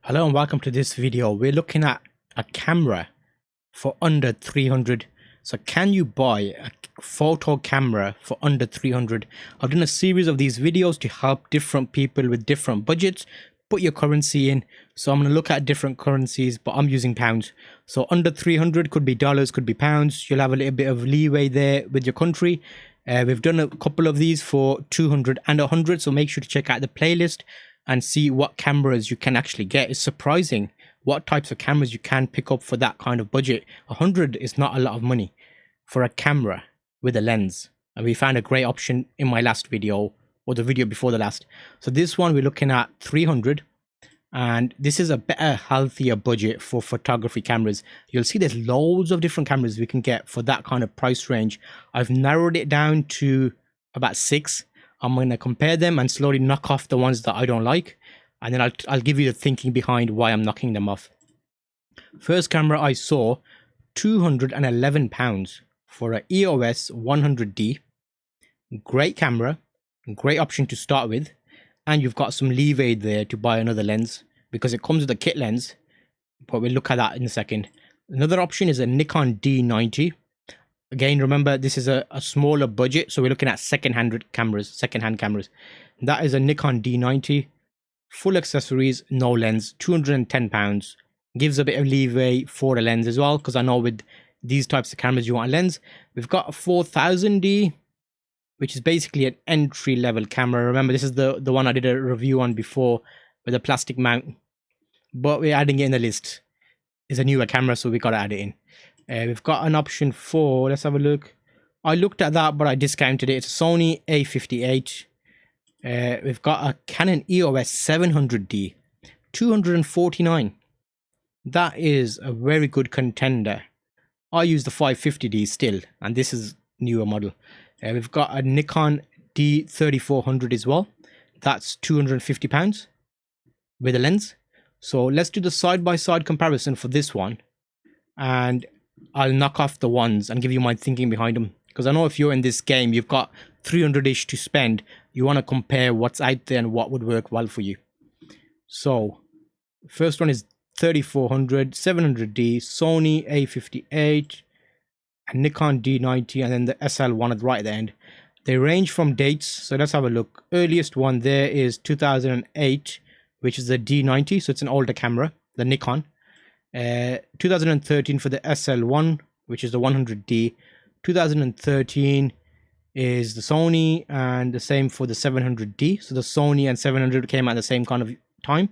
Hello and welcome to this video. We're looking at a camera for under 300. So can you buy a photo camera for under 300? I've done a series of these videos to help different people with different budgets put your currency in. So I'm going to look at different currencies, but I'm using pounds. So under 300 could be dollars, could be pounds. You'll have a little bit of leeway there with your country. We've done a couple of these for 200 and 100, so make sure to check out the playlist and see what cameras you can actually get. It's surprising what types of cameras you can pick up for that kind of budget. 100 is not a lot of money for a camera with a lens, and we found a great option in my last video, or the video before the last. So this one we're looking at 300, and this is a better, healthier budget for photography cameras. You'll see there's loads of different cameras we can get for that kind of price range. I've narrowed it down to about 6. I'm going to compare them and slowly knock off the ones that I don't like, and then I'll give you the thinking behind why I'm knocking them off. First camera I saw, £211 for an EOS 100D. Great camera, great option to start with, and you've got some leeway there to buy another lens because it comes with a kit lens, but we'll look at that in a second. Another option is a Nikon D90. Again, remember this is a smaller budget, so we're looking at second-hand cameras. That is a Nikon D90, full accessories, no lens, £210. Gives a bit of leeway for the lens as well, because I know with these types of cameras you want a lens. We've got a 4000D, which is basically an entry-level camera. Remember, this is the one I did a review on before with a plastic mount, but we're adding it in the list. It's a newer camera, so we got to add it in. We've got an option for, let's have a look. I looked at that, but I discounted it. It's a Sony A58. We've got a Canon EOS 700D, $249. That is a very good contender. I use the 550D still, and this is newer model. We've got a Nikon D3400 as well. That's £250 with a lens. So let's do the side-by-side comparison for this one, and I'll knock off the ones and give you my thinking behind them, because I know if you're in this game, you've got 300-ish to spend. You want to compare what's out there and what would work well for you. So first one is 3400, 700D, Sony A58, and Nikon D90, and then the SL1 right at the end. They range from dates, so let's have a look. Earliest one there is 2008, which is the D90, so it's an older camera, the Nikon. 2013 for the SL1, which is the 100D. 2013 is the Sony, and the same for the 700D. So the Sony and 700 came at the same kind of time.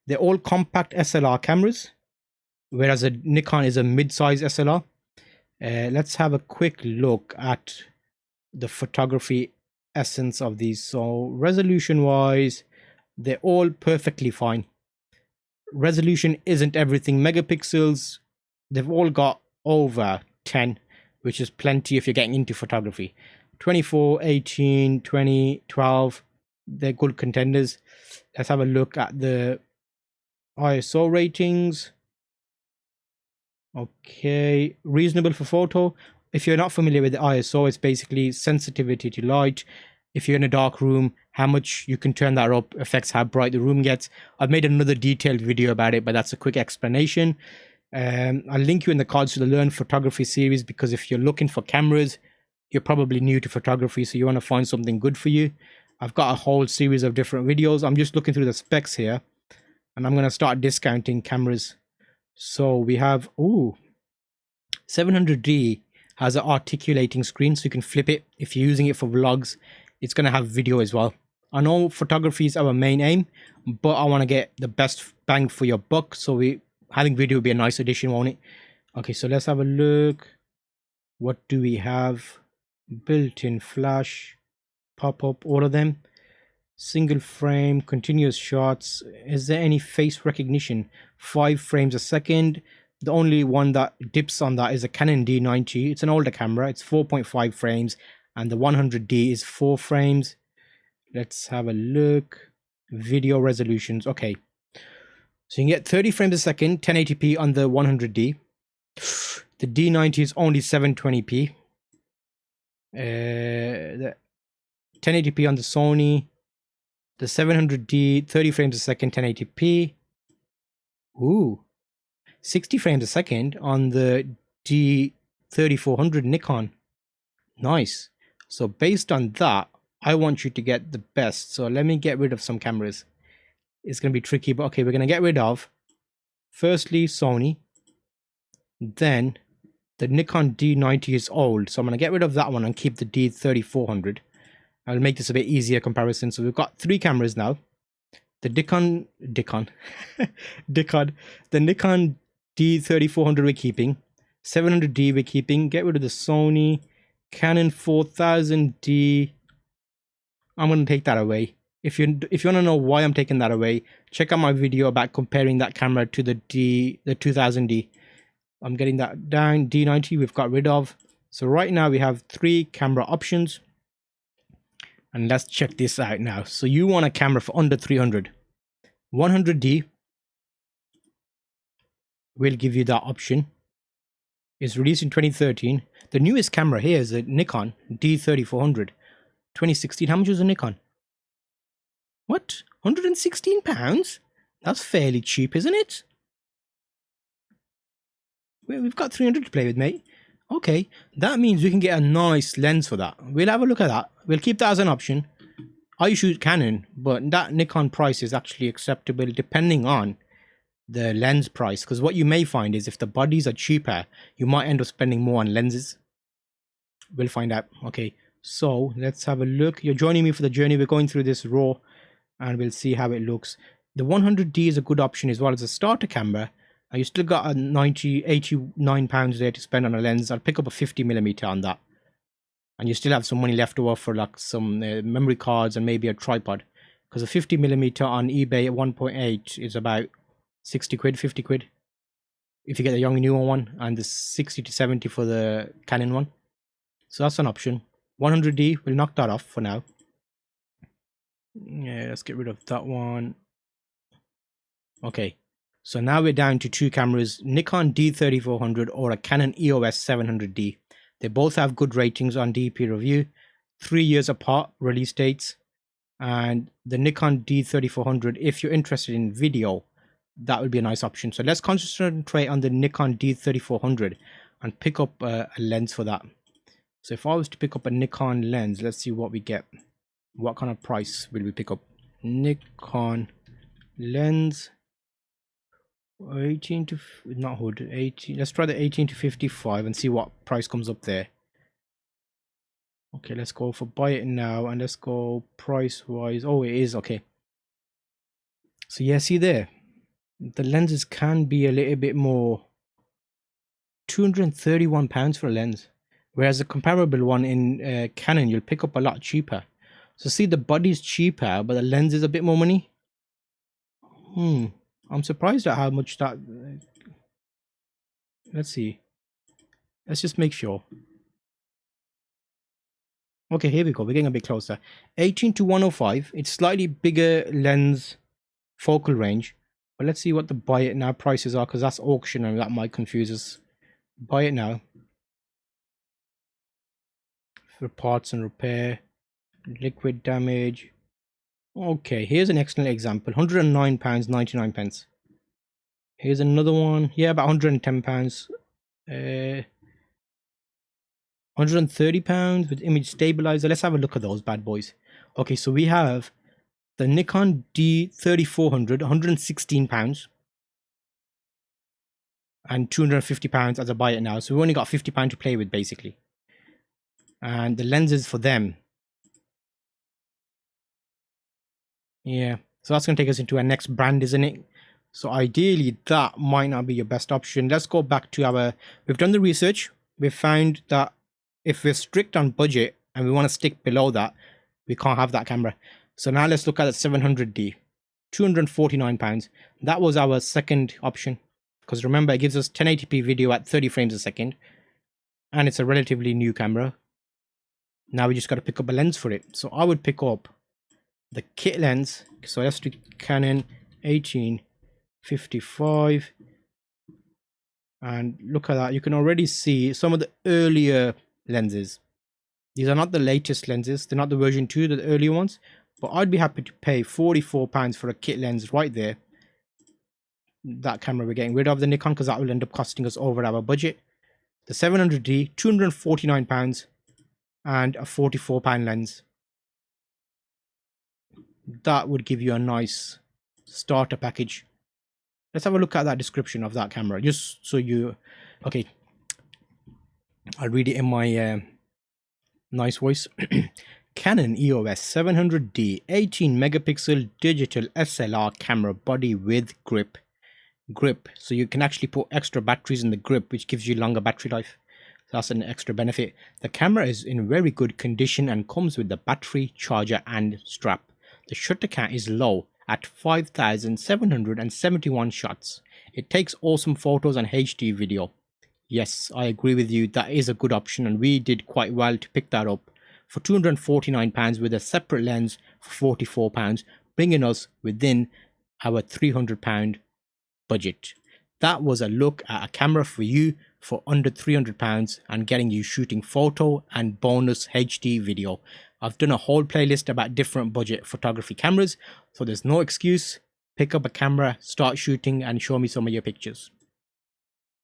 They're all compact SLR cameras, whereas the Nikon is a mid-size SLR. Let's have a quick look at the photography essence of these. So resolution wise, they're all perfectly fine. Resolution isn't everything. Megapixels, they've all got over 10, which is plenty if you're getting into photography. 24, 18, 20, 12, they're good contenders. Let's have a look at the ISO ratings. Okay, reasonable for photo. If you're not familiar with the ISO, it's basically sensitivity to light. If you're in a dark room, how much you can turn that up affects how bright the room gets. I've made another detailed video about it, but that's a quick explanation. I'll link you in the cards to the Learn Photography series, because if you're looking for cameras, you're probably new to photography, so you want to find something good for you. I've got a whole series of different videos. I'm just looking through the specs here, and I'm going to start discounting cameras. So we have, 700D has an articulating screen, so you can flip it. If you're using it for vlogs, it's going to have video as well. I know photography is our main aim, but I want to get the best bang for your buck, so having video would be a nice addition, won't it? Okay, so let's have a look. What do we have? Built-in flash, pop-up, all of them. Single frame, continuous shots. Is there any face recognition? 5 frames a second. The only one that dips on that is a Canon D90. It's an older camera. It's 4.5 frames. And the 100D is 4 frames. Let's have a look. Video resolutions. Okay. So you can get 30 frames a second, 1080p on the 100D. The D90 is only 720p. The 1080p on the Sony. The 700D, 30 frames a second, 1080p. Ooh, 60 frames a second on the D3400 Nikon. Nice. So based on that, I want you to get the best. So let me get rid of some cameras. It's going to be tricky, but okay, we're going to get rid of, firstly, Sony. Then the Nikon D90 is old, so I'm going to get rid of that one and keep the D3400. I'll make this a bit easier comparison. So we've got 3 cameras now. The Nikon D3400 we're keeping. 700D we're keeping. Get rid of the Sony. Canon 4000D. I'm going to take that away. If you want to know why I'm taking that away, check out my video about comparing that camera to the 2000D. I'm getting that down. D90 we've got rid of. So right now we have 3 camera options. And let's check this out now. So you want a camera for under 300. 100D will give you that option. It's released in 2013. The newest camera here is a Nikon D3400. 2016. How much was a Nikon? What? £116? That's fairly cheap, isn't it? Well, we've got 300 to play with, mate. Okay, that means we can get a nice lens for that. We'll have a look at that. We'll keep that as an option. I shoot Canon, but that Nikon price is actually acceptable depending on the lens price. Because what you may find is if the bodies are cheaper, you might end up spending more on lenses. We'll find out. Okay, so let's have a look. You're joining me for the journey. We're going through this RAW and we'll see how it looks. The 100D is a good option as well as a starter camera. You still got a £89 there to spend on a lens. I'll pick up a 50mm on that. And you still have some money left over for like some memory cards and maybe a tripod. Because a 50mm on eBay at 1.8 is about 60 quid, 50 quid. If you get the young newer one, and the 60 to 70 for the Canon one. So that's an option. 100D, we'll knock that off for now. Yeah, let's get rid of that one. Okay. So now we're down to 2 cameras, Nikon D3400 or a Canon EOS 700D. They both have good ratings on DP Review, 3 years apart release dates. And the Nikon D3400, if you're interested in video, that would be a nice option. So let's concentrate on the Nikon D3400 and pick up a lens for that. So if I was to pick up a Nikon lens, let's see what we get. What kind of price will we pick up? Nikon lens. 18 to not hood 18. Let's try the 18 to 55 and see what price comes up there. Okay, let's go for buy it now and let's go price wise. Oh, it is okay. So yeah, see there, the lenses can be a little bit more. £231 for a lens, whereas a comparable one in Canon you'll pick up a lot cheaper. So see, the body's cheaper but the lens is a bit more money. I'm surprised at how much that. Let's see. Let's just make sure. Okay, here we go. We're getting a bit closer. 18 to 105. It's slightly bigger lens focal range. But let's see what the buy it now prices are, because that's auction and that might confuse us. Buy it now. For parts and repair. Liquid damage. Okay, here's an excellent example. £109.99. Here's another one. Yeah, about £110. £130 with image stabilizer. Let's have a look at those bad boys. Okay, so we have the Nikon D3400, £116. And £250 as a buy it now. So we only got £50 to play with basically. And the lenses for them. Yeah, so that's going to take us into our next brand, isn't it? So ideally, that might not be your best option. Let's go back to our... We've done the research. We've found that if we're strict on budget and we want to stick below that, we can't have that camera. So now let's look at the 700D. £249. That was our second option. Because remember, it gives us 1080p video at 30 frames a second. And it's a relatively new camera. Now we just got to pick up a lens for it. So I would pick up the kit lens. So let's do Canon 1855. And look at that. You can already see some of the earlier lenses. These are not the latest lenses. They're not the version 2, the earlier ones. But I'd be happy to pay £44 for a kit lens right there. that camera we're getting rid of the Nikon, because that will end up costing us over our budget. The 700D, £249 and a £44 lens. That would give you a nice starter package. Let's have a look at that description of that camera, just so you... Okay, I'll read it in my nice voice. Canon EOS 700D 18 megapixel digital SLR camera body with grip. So you can actually put extra batteries in the grip, which gives you longer battery life. That's an extra benefit. The camera is in very good condition and comes with the battery, charger and strap. The shutter count is low at 5,771 shots. It takes awesome photos and HD video. Yes, I agree with you, that is a good option, and we did quite well to pick that up for £249 with a separate lens for £44, bringing us within our £300 budget. That was a look at a camera for you for under £300 and getting you shooting photo and bonus HD video. I've done a whole playlist about different budget photography cameras, so there's no excuse. Pick up a camera, start shooting and show me some of your pictures.